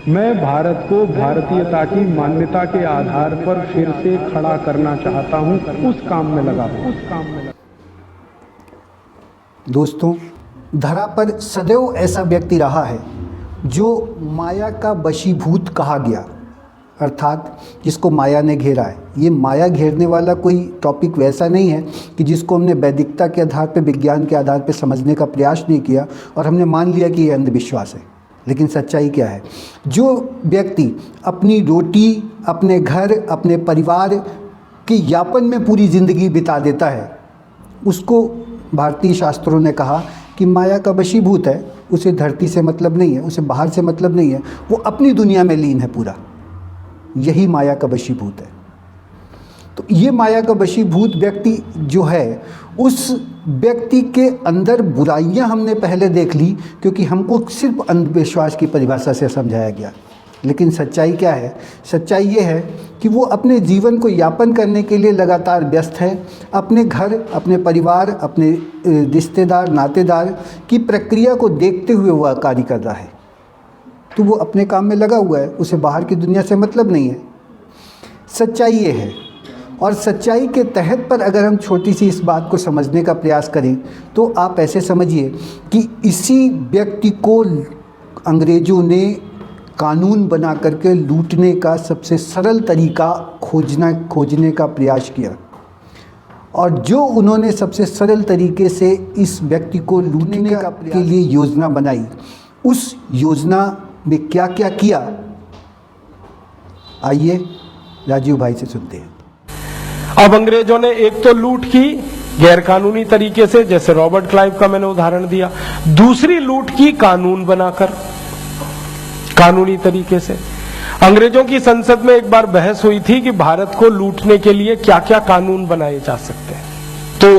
मैं भारत को भारतीयता की मान्यता के आधार पर फिर से खड़ा करना चाहता हूं, उस काम में लगा हूं। दोस्तों, धरा पर सदैव ऐसा व्यक्ति रहा है जो माया का वशीभूत कहा गया, अर्थात जिसको माया ने घेरा है। ये माया घेरने वाला कोई टॉपिक वैसा नहीं है कि जिसको हमने वैदिकता के आधार पर, विज्ञान के आधार पर समझने का प्रयास नहीं किया और हमने मान लिया कि ये अंधविश्वास है। लेकिन सच्चाई क्या है? जो व्यक्ति अपनी रोटी, अपने घर, अपने परिवार के यापन में पूरी ज़िंदगी बिता देता है, उसको भारतीय शास्त्रों ने कहा कि माया का वशीभूत है। उसे धरती से मतलब नहीं है, उसे बाहर से मतलब नहीं है, वो अपनी दुनिया में लीन है पूरा। यही माया का वशीभूत है। तो ये माया का वशीभूत व्यक्ति जो है, उस व्यक्ति के अंदर बुराइयां हमने पहले देख ली, क्योंकि हमको सिर्फ अंधविश्वास की परिभाषा से समझाया गया। लेकिन सच्चाई क्या है? सच्चाई ये है कि वो अपने जीवन को यापन करने के लिए लगातार व्यस्त है। अपने घर, अपने परिवार, अपने रिश्तेदार, नातेदार की प्रक्रिया को देखते हुए वह कार्य कर रहा है। तो वो अपने काम में लगा हुआ है, उसे बाहर की दुनिया से मतलब नहीं है। सच्चाई ये है। और सच्चाई के तहत पर अगर हम छोटी सी इस बात को समझने का प्रयास करें तो आप ऐसे समझिए कि इसी व्यक्ति को अंग्रेज़ों ने कानून बना करके लूटने का सबसे सरल तरीका खोजने का प्रयास किया। और जो उन्होंने सबसे सरल तरीके से इस व्यक्ति को लूटने के लिए योजना बनाई, उस योजना में क्या क्या किया, आइए राजीव भाई से सुनते हैं। अब अंग्रेजों ने एक तो लूट की गैरकानूनी तरीके से, जैसे रॉबर्ट क्लाइव का मैंने उदाहरण दिया। दूसरी लूट की कानून बनाकर, कानूनी तरीके से। अंग्रेजों की संसद में एक बार बहस हुई थी कि भारत को लूटने के लिए क्या क्या कानून बनाए जा सकते हैं। तो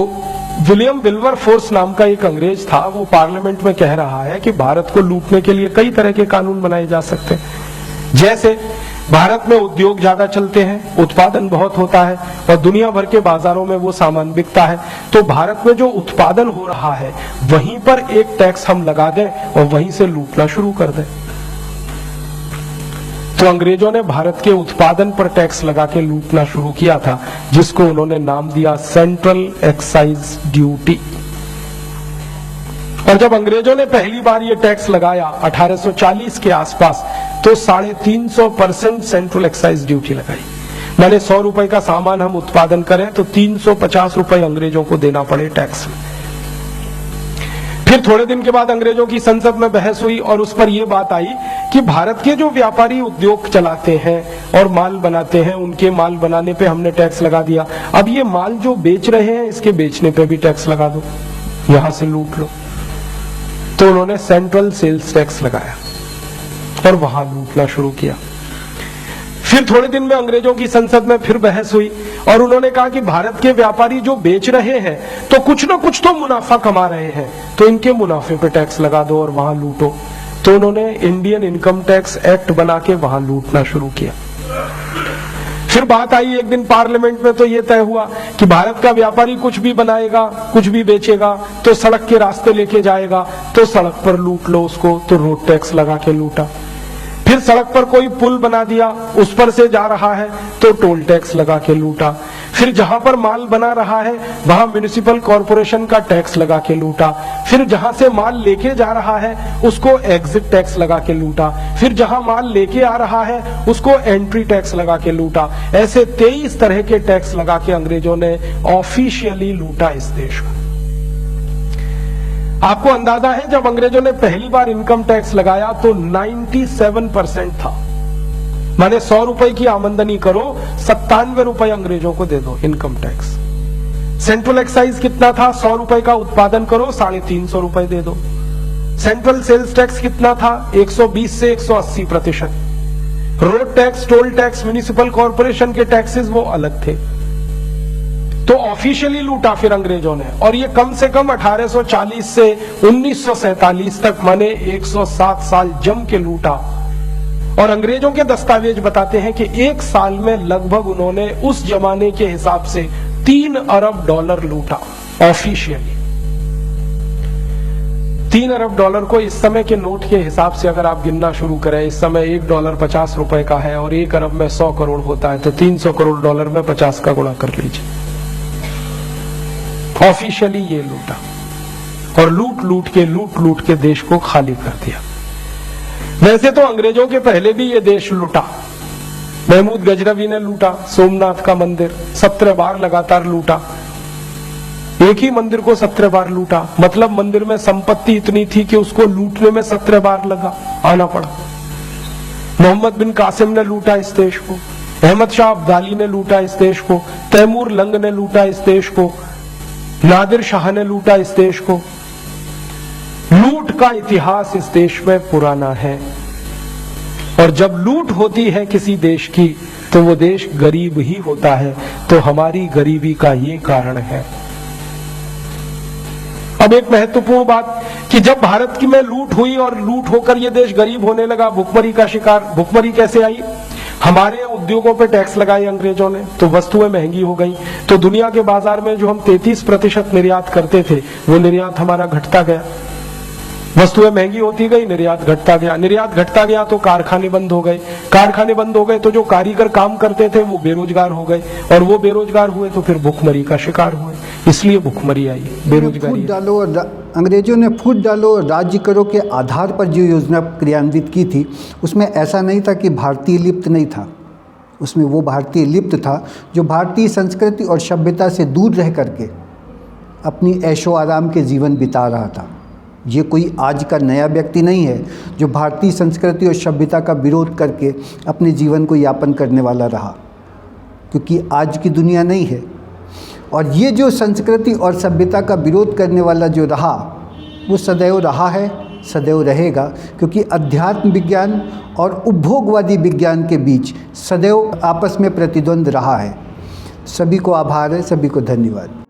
विलियम विल्बरफोर्स नाम का एक अंग्रेज था, वो पार्लियामेंट में कह रहा है कि भारत को लूटने के लिए कई तरह के कानून बनाए जा सकते हैं। जैसे भारत में उद्योग ज्यादा चलते हैं, उत्पादन बहुत होता है और दुनिया भर के बाजारों में वो सामान बिकता है, तो भारत में जो उत्पादन हो रहा है वहीं पर एक टैक्स हम लगा दें और वहीं से लूटना शुरू कर दें। तो अंग्रेजों ने भारत के उत्पादन पर टैक्स लगा के लूटना शुरू किया था, जिसको उन्होंने नाम दिया सेंट्रल एक्साइज ड्यूटी। और जब अंग्रेजों ने पहली बार ये टैक्स लगाया 1840 के आसपास, तो 350% सेंट्रल एक्साइज ड्यूटी लगाई। मैंने 100 रुपए का सामान हम उत्पादन करें तो 350 रुपए अंग्रेजों को देना पड़े टैक्स में। फिर थोड़े दिन के बाद अंग्रेजों की संसद में बहस हुई और उस पर यह बात आई कि भारत के जो व्यापारी उद्योग चलाते हैं और माल बनाते हैं, उनके माल बनाने पे हमने टैक्स लगा दिया। अब ये माल जो बेच रहे हैं, इसके बेचने पे भी टैक्स लगा दो, यहां से लूट लो। तो उन्होंने सेंट्रल सेल्स टैक्स लगाया और वहां लूटना शुरू किया। फिर थोड़े दिन में अंग्रेजों की संसद में फिर बहस हुई और उन्होंने कहा कि भारत के व्यापारी जो बेच रहे हैं तो कुछ ना कुछ तो मुनाफा कमा रहे हैं, तो इनके मुनाफे पे टैक्स लगा दो और वहां लूटो। तो उन्होंने इंडियन इनकम टैक्स एक्ट बना के वहां लूटना शुरू किया। फिर बात आई एक दिन पार्लियामेंट में, तो यह तय हुआ कि भारत का व्यापारी कुछ भी बनाएगा, कुछ भी बेचेगा तो सड़क के रास्ते लेके जाएगा, तो सड़क पर लूट लो उसको, तो रोड टैक्स लगा के लूटा। फिर सड़क पर कोई पुल बना दिया, उस पर से जा रहा है तो टोल टैक्स लगा के लूटा। फिर जहां पर माल बना रहा है वहां म्युनिसिपल कॉर्पोरेशन का टैक्स लगा के लूटा। फिर जहां से माल लेके जा रहा है उसको एग्जिट टैक्स लगा के लूटा। फिर जहां माल लेके आ रहा है उसको एंट्री टैक्स लगा के लूटा। ऐसे 23 तरह के टैक्स लगा के अंग्रेजों ने ऑफिशियली लूटा इस देश को। आपको अंदाजा है जब अंग्रेजों ने पहली बार इनकम टैक्स लगाया तो 97% था। माने 100 रुपए की आमदनी करो, 97 रुपए अंग्रेजों को दे दो इनकम टैक्स। सेंट्रल एक्साइज कितना था? 100 रुपए का उत्पादन करो, 350 रुपए दे दो। सेंट्रल सेल्स टैक्स कितना था? 120 से 180%। Road tax, toll tax, municipal corporation के टैक्सेस वो अलग थे। तो ऑफिशियली लूटा फिर अंग्रेजों ने, और ये कम से कम 1840 से 1947 तक, माने 107 साल जम के लूटा। और अंग्रेजों के दस्तावेज बताते हैं कि एक साल में लगभग उन्होंने उस जमाने के हिसाब से $3 अरब लूटा ऑफिशियली। 3 अरब डॉलर को इस समय के नोट के हिसाब से अगर आप गिनना शुरू करें, इस समय $1 50 रुपए का है और 1 अरब में 100 करोड़ होता है, तो 300 करोड़ डॉलर में 50 का गुणा कर लीजिए। ऑफिशियली ये लूटा और लूट लूट के देश को खाली कर दिया। वैसे तो अंग्रेजों के पहले भी ये देश लूटा। महमूद गजनवी ने लूटा सोमनाथ का मंदिर, 17 बार लगातार लूटा। एक ही मंदिर को 17 बार लूटा, मतलब मंदिर में संपत्ति इतनी थी कि उसको लूटने में 17 बार लगा आना पड़ा। मोहम्मद बिन कासिम ने लूटा इस देश को, अहमद शाह अब्दाली ने लूटा इस देश को, तैमूर लंग ने लूटा इस देश को, नादिर शाह ने लूटा इस देश को। लूट का इतिहास इस देश में पुराना है और जब लूट होती है किसी देश की तो वो देश गरीब ही होता है। तो हमारी गरीबी का ये कारण है। अब एक महत्वपूर्ण बात कि जब भारत की में लूट हुई और लूट होकर ये देश गरीब होने लगा, भुखमरी का शिकार। भुखमरी कैसे आई? हमारे उद्योगों पे टैक्स लगाए अंग्रेजों ने, तो वस्तुएं महंगी हो गई। तो दुनिया के बाजार में जो हम 33% निर्यात करते थे वो निर्यात हमारा घटता गया। वस्तुएं महंगी होती गई, निर्यात घटता गया। निर्यात घटता गया तो कारखाने बंद हो गए। कारखाने बंद हो गए तो जो कारीगर काम करते थे वो बेरोजगार हो गए और वो बेरोजगार हुए तो फिर भुखमरी का शिकार हुए। इसलिए भुखमरी आई, बेरोजगारी। फूट डालो और अंग्रेजों ने फूट डालो और राज्य करो के आधार पर जो योजना क्रियान्वित की थी उसमें ऐसा नहीं था कि भारतीय लिप्त नहीं था। उसमें वो भारतीय लिप्त था जो भारतीय संस्कृति और सभ्यता से दूर रह करके अपनी ऐशो आराम के जीवन बिता रहा था। ये कोई आज का नया व्यक्ति नहीं है जो भारतीय संस्कृति और सभ्यता का विरोध करके अपने जीवन को यापन करने वाला रहा, क्योंकि आज की दुनिया नहीं है। और ये जो संस्कृति और सभ्यता का विरोध करने वाला जो रहा वो सदैव रहा है, सदैव रहेगा, क्योंकि अध्यात्म विज्ञान और उपभोगवादी विज्ञान के बीच सदैव आपस में प्रतिद्वंद रहा है। सभी को आभार है, सभी को धन्यवाद।